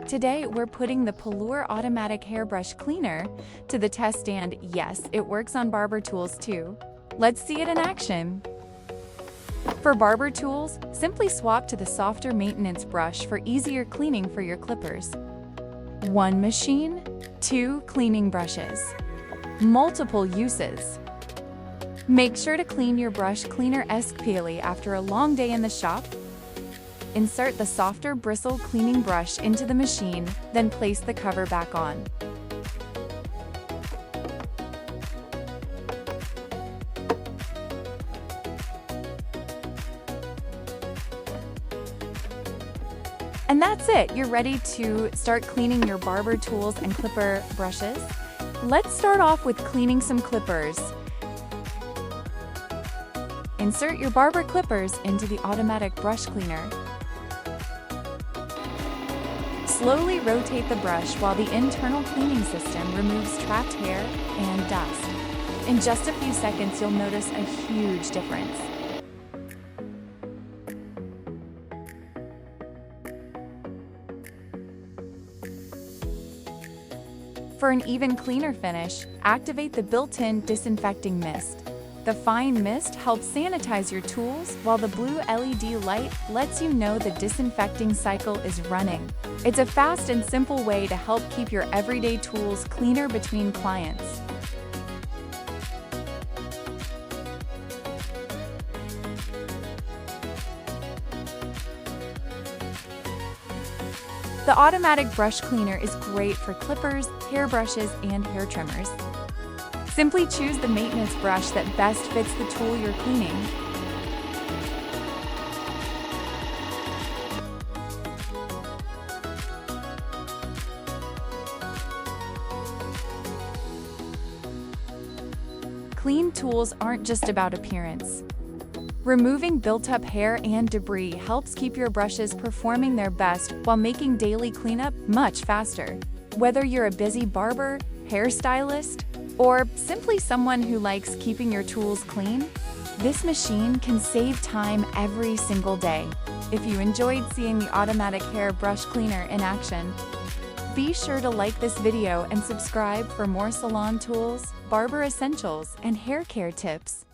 Today, we're putting the Pallure automatic hairbrush cleaner to the test, and yes, it works on barber tools too. Let's see it in action. For barber tools, simply swap to the softer maintenance brush for easier cleaning for your clippers. 1 machine, 2 cleaning brushes. Multiple uses. Make sure to clean your brush cleaner-esque after a long day in the shop. Insert the softer bristle cleaning brush into the machine, then place the cover back on. And that's it! You're ready to start cleaning your barber tools and clipper brushes. Let's start off with cleaning some clippers. Insert your barber clippers into the automatic brush cleaner. Slowly rotate the brush while the internal cleaning system removes trapped hair and dust. In just a few seconds, you'll notice a huge difference. For an even cleaner finish, activate the built-in disinfecting mist. The fine mist helps sanitize your tools, while the blue LED light lets you know the disinfecting cycle is running. It's a fast and simple way to help keep your everyday tools cleaner between clients. The automatic brush cleaner is great for clippers, hairbrushes, and hair trimmers. Simply choose the maintenance brush that best fits the tool you're cleaning. Clean tools aren't just about appearance. Removing built-up hair and debris helps keep your brushes performing their best while making daily cleanup much faster. Whether you're a busy barber, hairstylist, or simply someone who likes keeping your tools clean, this machine can save time every single day. If you enjoyed seeing the automatic hair brush cleaner in action, be sure to like this video and subscribe for more salon tools, barber essentials, and hair care tips.